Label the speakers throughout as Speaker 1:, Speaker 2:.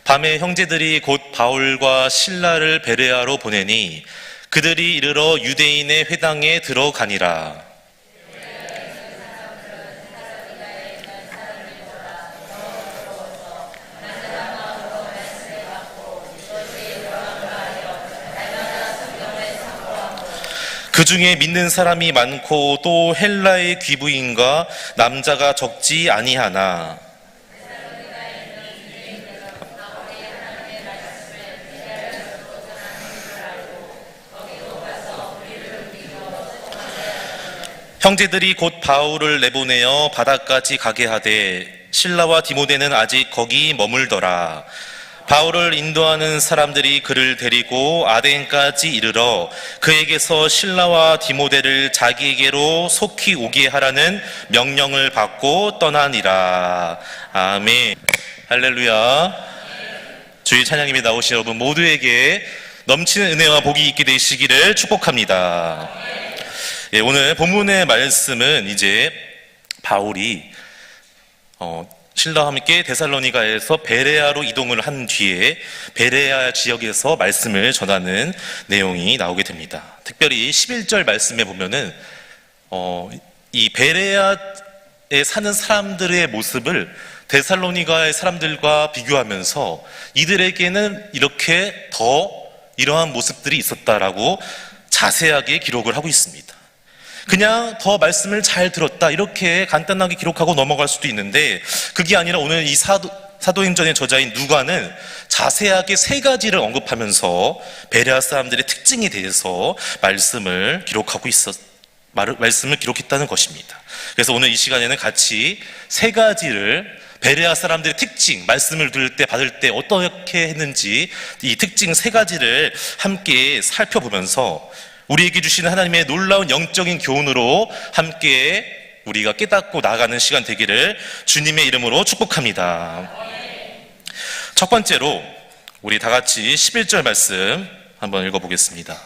Speaker 1: 밤에 형제들이 곧 바울과 실라를 베레아로 보내니 그들이 이르러 유대인의 회당에 들어가니라. 그 중에 믿는 사람이 많고 또 헬라의 귀부인과 남자가 적지 아니하나 형제들이 곧 바울을 내보내어 바다까지 가게 하되 실라와 디모데는 아직 거기 머물더라. 바울을 인도하는 사람들이 그를 데리고 아덴까지 이르러 그에게서 실라와 디모데를 자기에게로 속히 오게 하라는 명령을 받고 떠나니라. 아멘. 할렐루야. 주의 찬양님에 나오신 여러분 모두에게 넘치는 은혜와 복이 있게 되시기를 축복합니다. 예, 오늘 본문의 말씀은 이제 바울이 실라와 함께 데살로니가에서 베레아로 이동을 한 뒤에 베레아 지역에서 말씀을 전하는 내용이 나오게 됩니다. 특별히 11절 말씀에 보면은 이 베레아에 사는 사람들의 모습을 데살로니가의 사람들과 비교하면서 이들에게는 이렇게 더 이러한 모습들이 있었다라고 자세하게 기록을 하고 있습니다. 그냥 더 말씀을 잘 들었다 이렇게 간단하게 기록하고 넘어갈 수도 있는데 그게 아니라 오늘 이 사도행전의 저자인 누가는 자세하게 세 가지를 언급하면서 베레아 사람들의 특징에 대해서 말씀을 기록했다는 것입니다. 그래서 오늘 이 시간에는 같이 세 가지를 베레아 사람들의 특징, 말씀을 들을 때 받을 때 어떻게 했는지 이 특징 세 가지를 함께 살펴보면서 우리에게 주시는 하나님의 놀라운 영적인 교훈으로 함께 우리가 깨닫고 나아가는 시간 되기를 주님의 이름으로 축복합니다. 첫 번째로 우리 다 같이 11절 말씀 한번 읽어보겠습니다.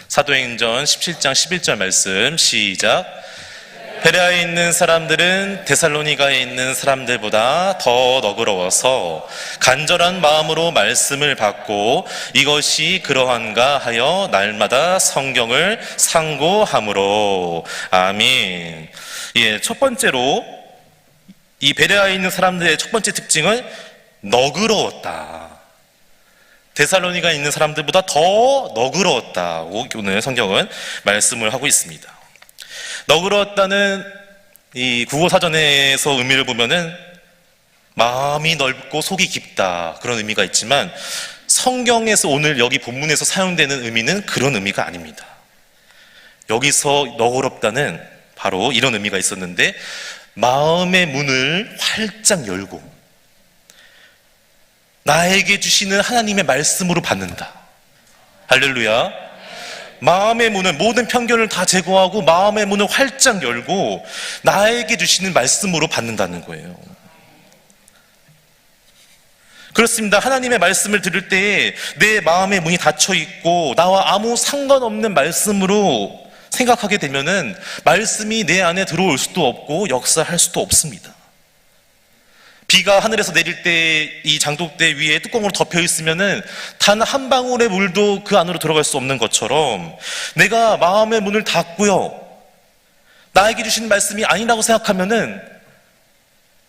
Speaker 1: 사도행전 17장 11절 말씀 시작. 베레아에 있는 사람들은 데살로니가에 있는 사람들보다 더 너그러워서 간절한 마음으로 말씀을 받고 이것이 그러한가 하여 날마다 성경을 상고함으로. 아멘. 예, 첫 번째로 이 베레아에 있는 사람들의 첫 번째 특징은 너그러웠다. 데살로니가에 있는 사람들보다 더 너그러웠다고 오늘 성경은 말씀을 하고 있습니다. 너그러웠다는 이 국어사전에서 의미를 보면은 마음이 넓고 속이 깊다 그런 의미가 있지만 성경에서 오늘 여기 본문에서 사용되는 의미는 그런 의미가 아닙니다. 여기서 너그럽다는 바로 이런 의미가 있었는데 마음의 문을 활짝 열고 나에게 주시는 하나님의 말씀으로 받는다. 할렐루야. 마음의 문은 모든 편견을 다 제거하고 마음의 문을 활짝 열고 나에게 주시는 말씀으로 받는다는 거예요. 그렇습니다. 하나님의 말씀을 들을 때 내 마음의 문이 닫혀 있고 나와 아무 상관없는 말씀으로 생각하게 되면은 말씀이 내 안에 들어올 수도 없고 역사할 수도 없습니다. 비가 하늘에서 내릴 때 이 장독대 위에 뚜껑으로 덮여 있으면은 단 한 방울의 물도 그 안으로 들어갈 수 없는 것처럼 내가 마음의 문을 닫고요 나에게 주신 말씀이 아니라고 생각하면은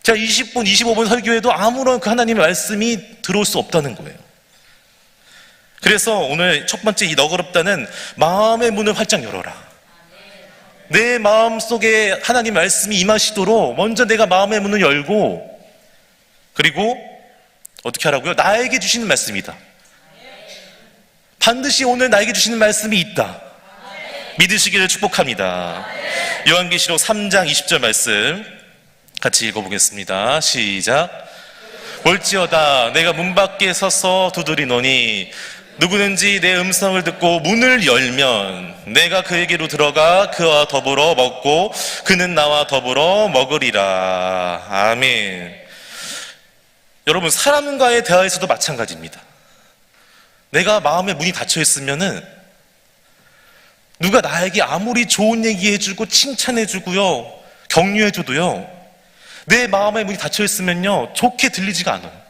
Speaker 1: 제가 20분, 25분 설교해도 아무런 그 하나님의 말씀이 들어올 수 없다는 거예요. 그래서 오늘 첫 번째 이 너그럽다는 마음의 문을 활짝 열어라. 내 마음 속에 하나님 말씀이 임하시도록 먼저 내가 마음의 문을 열고 그리고 어떻게 하라고요? 나에게 주시는 말씀이다. 반드시 오늘 나에게 주시는 말씀이 있다. 믿으시기를 축복합니다. 요한계시록 3장 20절 말씀 같이 읽어보겠습니다. 시작. 볼지어다 내가 문 밖에 서서 두드리노니 누구든지 내 음성을 듣고 문을 열면 내가 그에게로 들어가 그와 더불어 먹고 그는 나와 더불어 먹으리라. 아멘. 여러분 사람과의 대화에서도 마찬가지입니다. 내가 마음의 문이 닫혀 있으면은 누가 나에게 아무리 좋은 얘기 해주고 칭찬해주고요 격려해줘도요 내 마음의 문이 닫혀 있으면요 좋게 들리지가 않아요.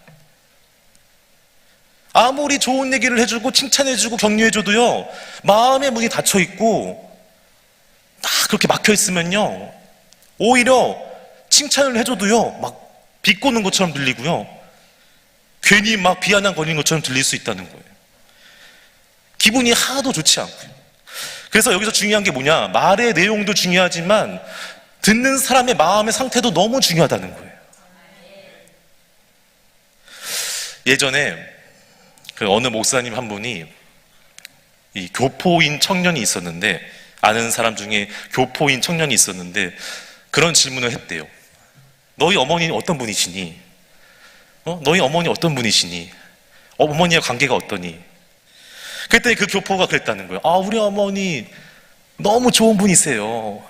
Speaker 1: 아무리 좋은 얘기를 해주고 칭찬해주고 격려해줘도요, 마음의 문이 닫혀있고 딱 그렇게 막혀있으면요, 오히려 칭찬을 해줘도요 막 비꼬는 것처럼 들리고요, 괜히 막 비아냥거리는 것처럼 들릴 수 있다는 거예요. 기분이 하나도 좋지 않고요. 그래서 여기서 중요한 게 뭐냐, 말의 내용도 중요하지만 듣는 사람의 마음의 상태도 너무 중요하다는 거예요. 예전에 그 어느 목사님 한 분이 이 교포인 청년이 있었는데, 아는 사람 중에 교포인 청년이 있었는데 그런 질문을 했대요. 너희 어머니는 어떤 분이시니? 너희 어머니 어떤 분이시니? 어머니와 관계가 어떠니? 그랬더니 그 교포가 그랬다는 거예요. 우리 어머니 너무 좋은 분이세요.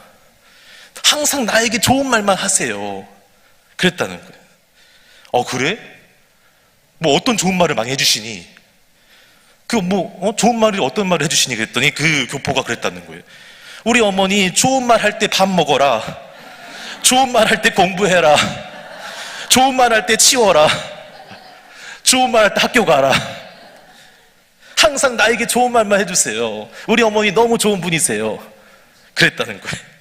Speaker 1: 항상 나에게 좋은 말만 하세요. 그랬다는 거예요. 그래? 뭐 어떤 좋은 말을 많이 해주시니? 좋은 말이 어떤 말을 해주시니? 그랬더니 그 교포가 그랬다는 거예요. 우리 어머니 좋은 말 할 때 밥 먹어라, 좋은 말 할 때 공부해라, 좋은 말 할 때 치워라, 좋은 말 할 때 학교 가라. 항상 나에게 좋은 말만 해주세요. 우리 어머니 너무 좋은 분이세요. 그랬다는 거예요.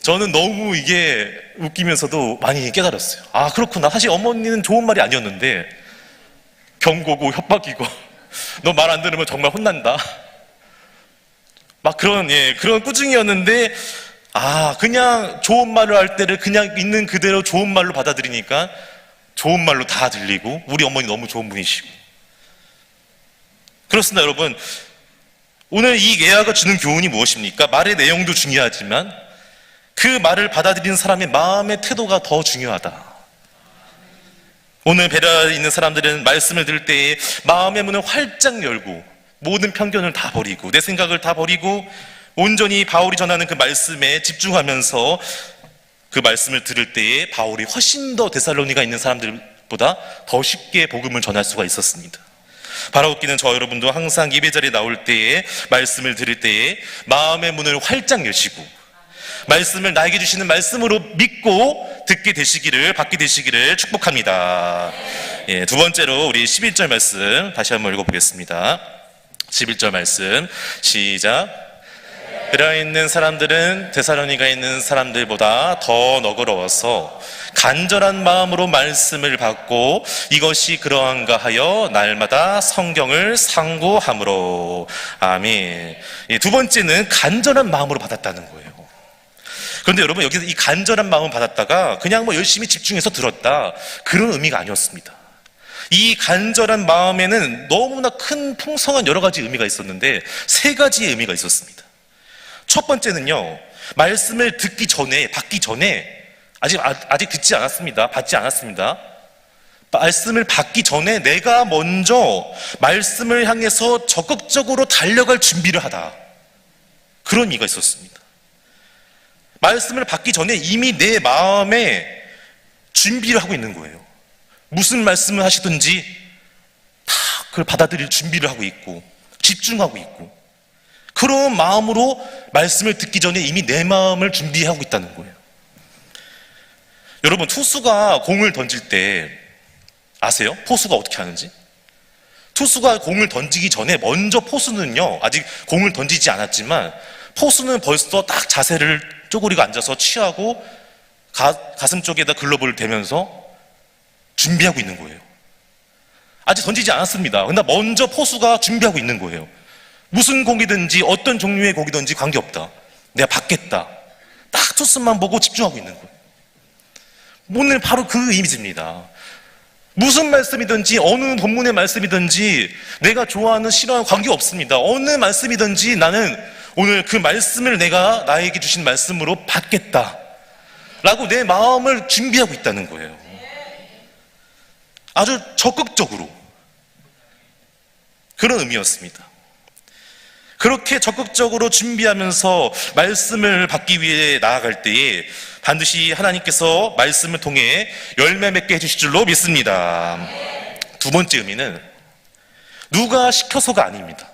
Speaker 1: 저는 너무 이게 웃기면서도 많이 깨달았어요. 그렇구나. 사실 어머니는 좋은 말이 아니었는데 경고고 협박이고 너 말 안 들으면 정말 혼난다, 막 그런 꾸중이었는데, 그냥 좋은 말을 할 때를 그냥 있는 그대로 좋은 말로 받아들이니까 좋은 말로 다 들리고, 우리 어머니 너무 좋은 분이시고. 그렇습니다, 여러분. 오늘 이 예화가 주는 교훈이 무엇입니까? 말의 내용도 중요하지만 그 말을 받아들이는 사람의 마음의 태도가 더 중요하다. 오늘 베레아에 있는 사람들은 말씀을 들을 때에 마음의 문을 활짝 열고 모든 편견을 다 버리고 내 생각을 다 버리고 온전히 바울이 전하는 그 말씀에 집중하면서 그 말씀을 들을 때에 바울이 훨씬 더 데살로니가 있는 사람들보다 더 쉽게 복음을 전할 수가 있었습니다. 바라옵기는 저 여러분도 항상 예배 자리에 나올 때에 말씀을 들을 때에 마음의 문을 활짝 여시고 말씀을 나에게 주시는 말씀으로 믿고 듣게 되시기를, 받게 되시기를 축복합니다. 두 번째로 우리 11절 말씀 다시 한번 읽어보겠습니다. 11절 말씀 시작. 베레아에 있는 사람들은 데살로니가에 있는 사람들보다 더 너그러워서 간절한 마음으로 말씀을 받고 이것이 그러한가 하여 날마다 성경을 상고함으로. 아멘. 두 번째는 간절한 마음으로 받았다는 거예요. 그런데 여러분, 여기서 이 간절한 마음을 받았다가 그냥 열심히 집중해서 들었다, 그런 의미가 아니었습니다. 이 간절한 마음에는 너무나 큰 풍성한 여러 가지 의미가 있었는데 세 가지의 의미가 있었습니다. 첫 번째는요, 말씀을 듣기 전에, 받기 전에, 아직 듣지 않았습니다. 받지 않았습니다. 말씀을 받기 전에 내가 먼저 말씀을 향해서 적극적으로 달려갈 준비를 하다, 그런 의미가 있었습니다. 말씀을 받기 전에 이미 내 마음에 준비를 하고 있는 거예요. 무슨 말씀을 하시든지 다 그걸 받아들일 준비를 하고 있고 집중하고 있고, 그런 마음으로 말씀을 듣기 전에 이미 내 마음을 준비하고 있다는 거예요. 여러분, 투수가 공을 던질 때 아세요? 포수가 어떻게 하는지? 투수가 공을 던지기 전에 먼저 포수는요, 아직 공을 던지지 않았지만 포수는 벌써 딱 자세를 쪼그리고 앉아서 취하고 가슴 쪽에다 글러브를 대면서 준비하고 있는 거예요. 아직 던지지 않았습니다. 근데 먼저 포수가 준비하고 있는 거예요. 무슨 공이든지 어떤 종류의 공이든지 관계없다, 내가 받겠다, 딱 투수만 보고 집중하고 있는 거예요. 오늘 바로 그 이미지입니다. 무슨 말씀이든지 어느 본문의 말씀이든지 내가 좋아하는 싫어하는 관계없습니다. 어느 말씀이든지 나는 오늘 그 말씀을 내가 나에게 주신 말씀으로 받겠다 라고 내 마음을 준비하고 있다는 거예요. 아주 적극적으로, 그런 의미였습니다. 그렇게 적극적으로 준비하면서 말씀을 받기 위해 나아갈 때에 반드시 하나님께서 말씀을 통해 열매 맺게 해주실 줄로 믿습니다. 두 번째 의미는 누가 시켜서가 아닙니다.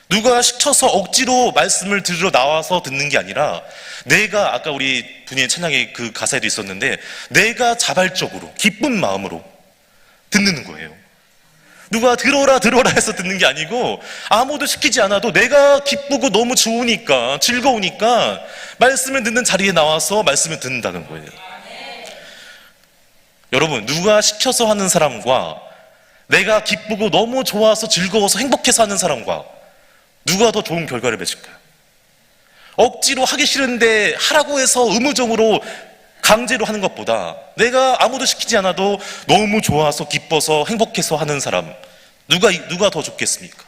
Speaker 1: 누가 시켜서 억지로 말씀을 들으러 나와서 듣는 게 아니라, 내가 아까 우리 분의 찬양의 그 가사에도 있었는데 내가 자발적으로 기쁜 마음으로 듣는 거예요. 누가 들어라 들어라 해서 듣는 게 아니고 아무도 시키지 않아도 내가 기쁘고 너무 좋으니까 즐거우니까 말씀을 듣는 자리에 나와서 말씀을 듣는다는 거예요. 여러분, 누가 시켜서 하는 사람과 내가 기쁘고 너무 좋아서 즐거워서 행복해서 하는 사람과 누가 더 좋은 결과를 맺을까요? 억지로 하기 싫은데 하라고 해서 의무적으로 강제로 하는 것보다 내가 아무도 시키지 않아도 너무 좋아서 기뻐서 행복해서 하는 사람, 누가 더 좋겠습니까?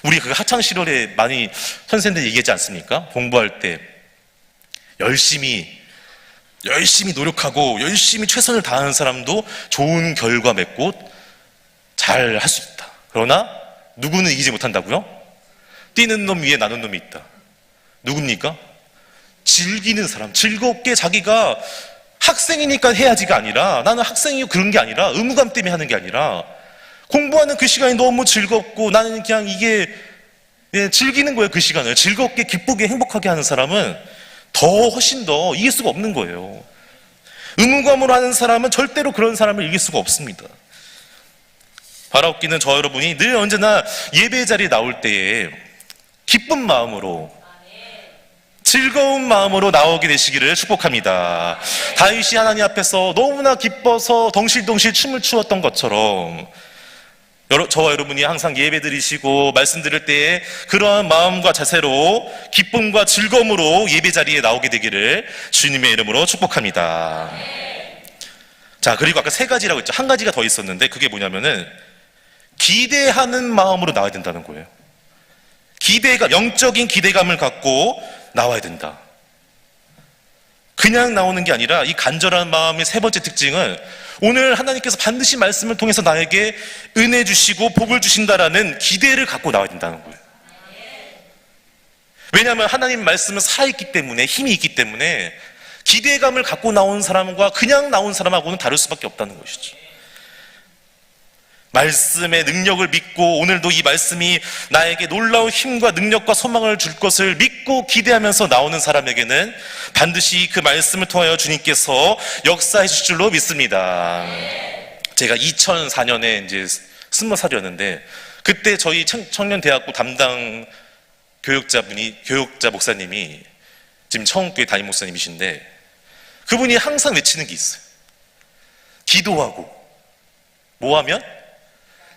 Speaker 1: 우리 그 학창 시절에 많이 선생님들 얘기하지 않습니까? 공부할 때 열심히 노력하고 열심히 최선을 다하는 사람도 좋은 결과 맺고 잘 할 수 있다. 그러나 누구는 이기지 못한다고요? 뛰는 놈 위에 나는 놈이 있다. 누굽니까? 즐기는 사람, 즐겁게 자기가 학생이니까 해야지가 아니라, 나는 학생이고 그런 게 아니라, 의무감 때문에 하는 게 아니라 공부하는 그 시간이 너무 즐겁고 나는 그냥 이게 즐기는 거예요. 그 시간을 즐겁게 기쁘게 행복하게 하는 사람은 훨씬 더 이길 수가 없는 거예요. 의무감으로 하는 사람은 절대로 그런 사람을 이길 수가 없습니다. 바라옵기는 저 여러분이 늘 언제나 예배 자리에 나올 때에 기쁜 마음으로, 즐거운 마음으로 나오게 되시기를 축복합니다. 다윗이 하나님 앞에서 너무나 기뻐서 덩실덩실 춤을 추었던 것처럼 저와 여러분이 항상 예배 드리시고 말씀 드릴 때에 그러한 마음과 자세로 기쁨과 즐거움으로 예배 자리에 나오게 되기를 주님의 이름으로 축복합니다. 자, 그리고 아까 세 가지라고 했죠. 한 가지가 더 있었는데 그게 뭐냐면은 기대하는 마음으로 나와야 된다는 거예요. 영적인 기대감을 갖고 나와야 된다. 그냥 나오는 게 아니라 이 간절한 마음의 세 번째 특징은 오늘 하나님께서 반드시 말씀을 통해서 나에게 은혜 주시고 복을 주신다라는 기대를 갖고 나와야 된다는 거예요. 왜냐하면 하나님 말씀은 살아있기 때문에, 힘이 있기 때문에 기대감을 갖고 나온 사람과 그냥 나온 사람하고는 다를 수밖에 없다는 것이죠. 말씀의 능력을 믿고 오늘도 이 말씀이 나에게 놀라운 힘과 능력과 소망을 줄 것을 믿고 기대하면서 나오는 사람에게는 반드시 그 말씀을 통하여 주님께서 역사해 주실 줄로 믿습니다. 제가 2004년에 이제 20살이었는데 그때 저희 청년대학부 담당 교육자 목사님이 지금 청운교회 담임 목사님이신데 그분이 항상 외치는 게 있어요. 기도하고 뭐 하면?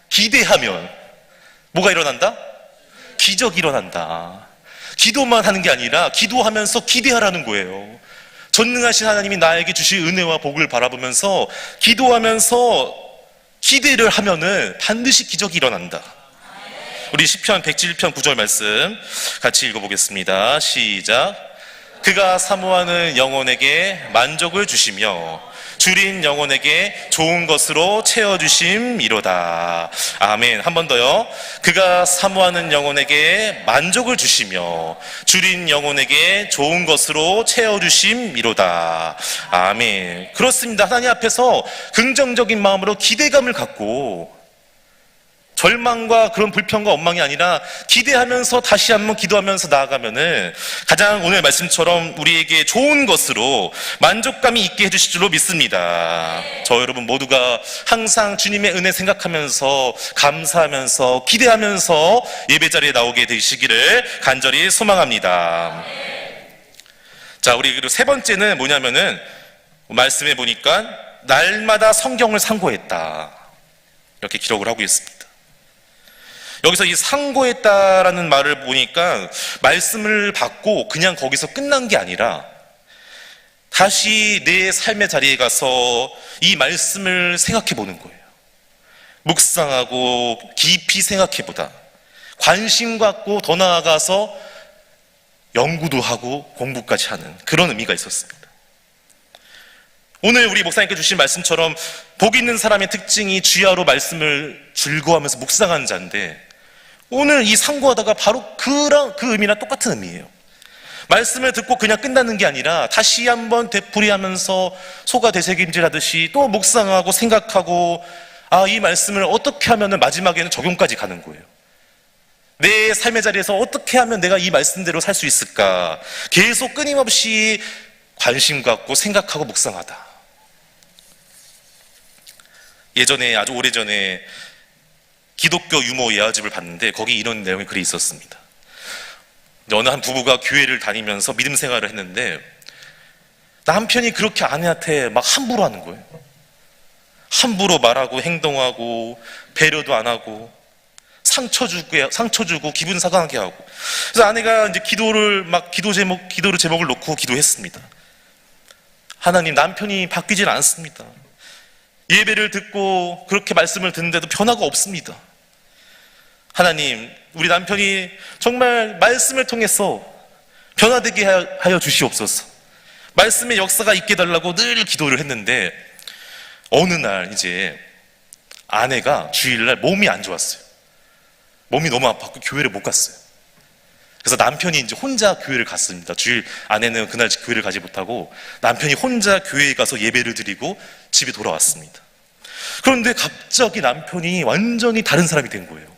Speaker 1: 기대하면 뭐가 일어난다? 기적이 일어난다. 기도만 하는 게 아니라 기도하면서 기대하라는 거예요. 전능하신 하나님이 나에게 주실 은혜와 복을 바라보면서 기도하면서 기대를 하면은 반드시 기적이 일어난다. 우리 시편 107편 9절 말씀 같이 읽어보겠습니다. 시작. 그가 사모하는 영혼에게 만족을 주시며 줄인 영혼에게 좋은 것으로 채워주심이로다. 아멘. 한 번 더요. 그가 사모하는 영혼에게 만족을 주시며 줄인 영혼에게 좋은 것으로 채워주심이로다. 아멘. 그렇습니다. 하나님 앞에서 긍정적인 마음으로 기대감을 갖고 절망과 그런 불평과 원망이 아니라 기대하면서 다시 한번 기도하면서 나아가면은 가장 오늘 말씀처럼 우리에게 좋은 것으로 만족감이 있게 해주실 줄로 믿습니다. 저 여러분 모두가 항상 주님의 은혜 생각하면서 감사하면서 기대하면서 예배 자리에 나오게 되시기를 간절히 소망합니다. 자, 우리 그리고 세 번째는 뭐냐면은 말씀해 보니까 날마다 성경을 상고했다. 이렇게 기록을 하고 있습니다. 여기서 이 상고했다라는 말을 보니까 말씀을 받고 그냥 거기서 끝난 게 아니라 다시 내 삶의 자리에 가서 이 말씀을 생각해 보는 거예요. 묵상하고 깊이 생각해 보다. 관심 갖고 더 나아가서 연구도 하고 공부까지 하는 그런 의미가 있었습니다. 오늘 우리 목사님께 주신 말씀처럼 복 있는 사람의 특징이 주야로 말씀을 즐거워하면서 묵상하는 자인데 오늘 이 상고하다가 바로 그 의미랑 똑같은 의미예요. 말씀을 듣고 그냥 끝나는 게 아니라 다시 한번 되풀이하면서 소가 되새김질하듯이 또 묵상하고 생각하고 이 말씀을 어떻게 하면 마지막에는 적용까지 가는 거예요. 내 삶의 자리에서 어떻게 하면 내가 이 말씀대로 살 수 있을까 계속 끊임없이 관심 갖고 생각하고 묵상하다. 예전에, 아주 오래전에 기독교 유머 예화집을 봤는데 거기 이런 내용의 글이 있었습니다. 어느 한 부부가 교회를 다니면서 믿음 생활을 했는데 남편이 그렇게 아내한테 막 함부로 하는 거예요. 함부로 말하고 행동하고 배려도 안 하고 상처 주고 기분 상하게 하고. 그래서 아내가 이제 기도를 제목을 놓고 기도했습니다. 하나님, 남편이 바뀌질 않습니다. 예배를 듣고 그렇게 말씀을 듣는데도 변화가 없습니다. 하나님, 우리 남편이 정말 말씀을 통해서 변화되게 하여 주시옵소서. 말씀의 역사가 있게 해달라고 늘 기도를 했는데 어느 날 이제 아내가 주일날 몸이 안 좋았어요. 몸이 너무 아팠고 교회를 못 갔어요. 그래서 남편이 이제 혼자 교회를 갔습니다. 주일 아내는 그날 교회를 가지 못하고 남편이 혼자 교회에 가서 예배를 드리고 집에 돌아왔습니다. 그런데 갑자기 남편이 완전히 다른 사람이 된 거예요.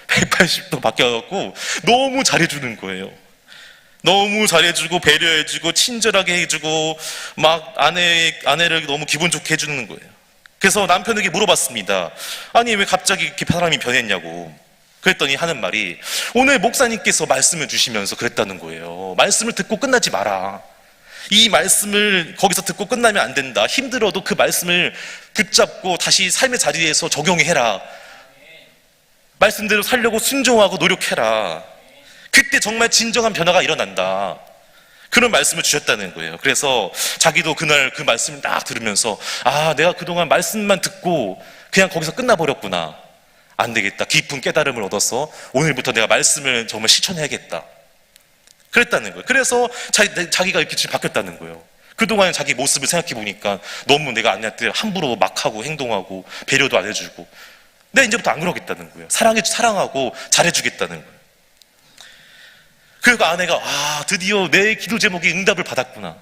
Speaker 1: 180도 바뀌어갖고 너무 잘해주는 거예요. 너무 잘해주고 배려해주고 친절하게 해주고 막 아내를 너무 기분 좋게 해주는 거예요. 그래서 남편에게 물어봤습니다. 아니, 왜 갑자기 이렇게 사람이 변했냐고. 그랬더니 하는 말이 오늘 목사님께서 말씀을 주시면서 그랬다는 거예요. 말씀을 듣고 끝나지 마라. 이 말씀을 거기서 듣고 끝나면 안 된다. 힘들어도 그 말씀을 붙잡고 다시 삶의 자리에서 적용해라. 말씀대로 살려고 순종하고 노력해라. 그때 정말 진정한 변화가 일어난다. 그런 말씀을 주셨다는 거예요. 그래서 자기도 그날 그 말씀을 딱 들으면서 아, 내가 그동안 말씀만 듣고 그냥 거기서 끝나버렸구나. 안 되겠다. 깊은 깨달음을 얻어서 오늘부터 내가 말씀을 정말 실천해야겠다. 그랬다는 거예요. 그래서 자기가 이렇게 바뀌었다는 거예요. 그동안 자기 모습을 생각해 보니까 너무 내가 아내한테 함부로 막 하고 행동하고 배려도 안 해주고 내가 이제부터 안 그러겠다는 거예요. 사랑하고 잘해주겠다는 거예요. 그리고 아내가 아, 드디어 내 기도 제목이 응답을 받았구나.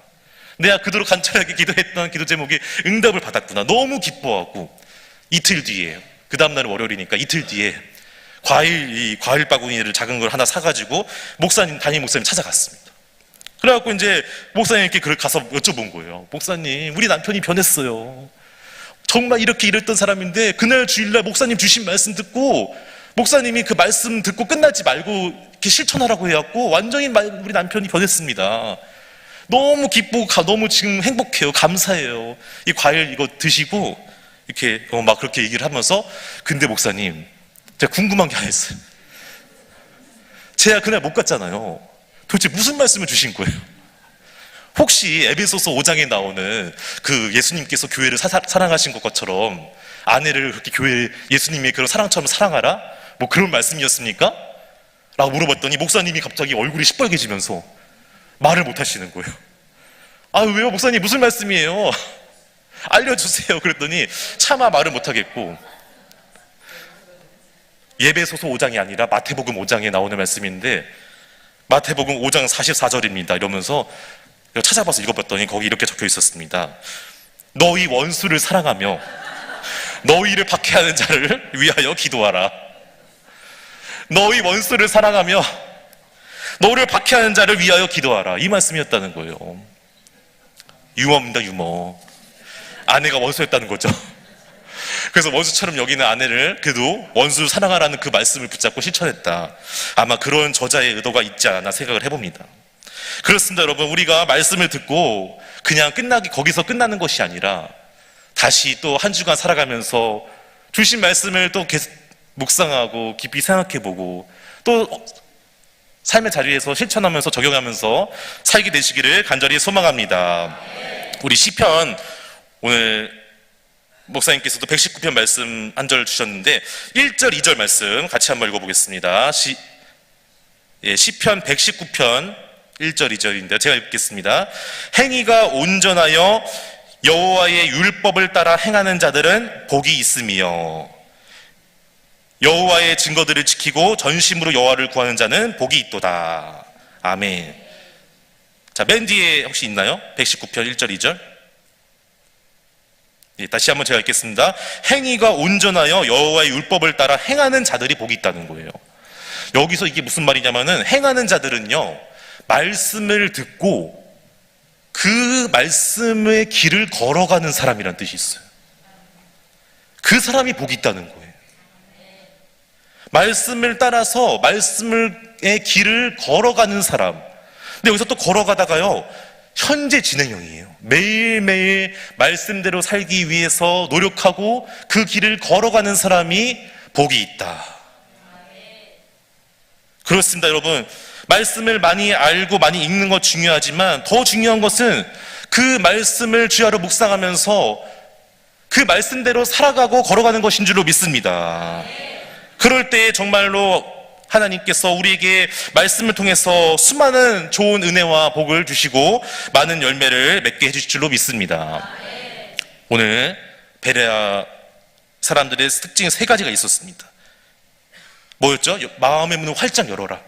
Speaker 1: 내가 그토록 간절하게 기도했던 기도 제목이 응답을 받았구나. 너무 기뻐하고 이틀 뒤에, 그 다음날은 월요일이니까 이틀 뒤에 과일 바구니를 작은 걸 하나 사가지고 담임 목사님 찾아갔습니다. 그래갖고 이제 목사님께 그걸 가서 여쭤본 거예요. 목사님, 우리 남편이 변했어요. 정말 이렇게 이랬던 사람인데 그날 주일날 목사님 주신 말씀 듣고 목사님이 그 말씀 듣고 끝나지 말고 이렇게 실천하라고 해갖고 완전히 우리 남편이 변했습니다. 너무 기쁘고 너무 지금 행복해요. 감사해요. 이 과일 이거 드시고 이렇게 막 그렇게 얘기를 하면서 근데 목사님, 제가 궁금한 게 하나 있어요. 제가 그날 못 갔잖아요. 도대체 무슨 말씀을 주신 거예요? 혹시 에베소서 5장에 나오는 그 예수님께서 교회를 사랑하신 것처럼 아내를 그렇게 예수님의 그런 사랑처럼 사랑하라? 뭐 그런 말씀이었습니까? 라고 물어봤더니 목사님이 갑자기 얼굴이 시뻘개지면서 말을 못 하시는 거예요. 아, 왜요? 목사님 무슨 말씀이에요? 알려주세요. 그랬더니 차마 말을 못 하겠고 예배소서 5장이 아니라 마태복음 5장에 나오는 말씀인데 마태복음 5장 44절입니다. 이러면서 찾아봐서 읽어봤더니 거기 이렇게 적혀 있었습니다. 너희 원수를 사랑하며 너희를 박해하는 자를 위하여 기도하라. 너희 원수를 사랑하며 너를 박해하는 자를 위하여 기도하라. 이 말씀이었다는 거예요. 유머입니다, 유머. 아내가 원수였다는 거죠. 그래서 원수처럼 여기는 아내를 그래도 원수를 사랑하라는 그 말씀을 붙잡고 실천했다. 아마 그런 저자의 의도가 있지 않나 생각을 해봅니다. 그렇습니다, 여러분. 우리가 말씀을 듣고 그냥 거기서 끝나는 것이 아니라 다시 또 한 주간 살아가면서 주신 말씀을 또 계속 묵상하고 깊이 생각해보고 또 삶의 자리에서 실천하면서 적용하면서 살게 되시기를 간절히 소망합니다. 우리 시편, 오늘 목사님께서도 119편 말씀 한 절 주셨는데 1절, 2절 말씀 같이 한번 읽어보겠습니다. 시편 119편 1절, 2절인데요. 제가 읽겠습니다. 행위가 온전하여 여호와의 율법을 따라 행하는 자들은 복이 있으며 여호와의 증거들을 지키고 전심으로 여호와를 구하는 자는 복이 있도다. 아멘. 자, 맨 뒤에 혹시 있나요? 119편 1절, 2절. 다시 한번 제가 읽겠습니다. 행위가 온전하여 여호와의 율법을 따라 행하는 자들이 복이 있다는 거예요. 여기서 이게 무슨 말이냐면은 행하는 자들은요, 말씀을 듣고 그 말씀의 길을 걸어가는 사람이란 뜻이 있어요. 그 사람이 복이 있다는 거예요. 말씀을 따라서 말씀의 길을 걸어가는 사람. 근데 여기서 또 걸어가다가요, 현재 진행형이에요. 매일매일 말씀대로 살기 위해서 노력하고 그 길을 걸어가는 사람이 복이 있다. 그렇습니다, 여러분. 말씀을 많이 알고 많이 읽는 것 중요하지만 더 중요한 것은 그 말씀을 주야로 묵상하면서 그 말씀대로 살아가고 걸어가는 것인 줄로 믿습니다. 그럴 때 정말로 하나님께서 우리에게 말씀을 통해서 수많은 좋은 은혜와 복을 주시고 많은 열매를 맺게 해주실 줄로 믿습니다. 오늘 베레아 사람들의 특징 3가지가 있었습니다. 뭐였죠? 마음의 문을 활짝 열어라.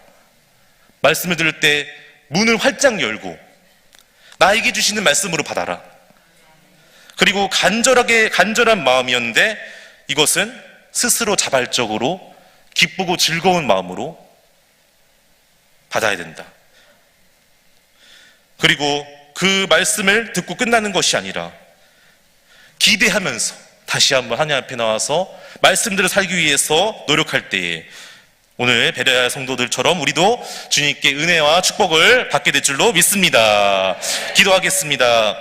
Speaker 1: 말씀을 들을 때 문을 활짝 열고 나에게 주시는 말씀으로 받아라. 그리고 간절한 마음이었는데 이것은 스스로 자발적으로 기쁘고 즐거운 마음으로 받아야 된다. 그리고 그 말씀을 듣고 끝나는 것이 아니라 기대하면서 다시 한번 하나님 앞에 나와서 말씀대로 살기 위해서 노력할 때에 오늘 베레아 성도들처럼 우리도 주님께 은혜와 축복을 받게 될 줄로 믿습니다. 기도하겠습니다.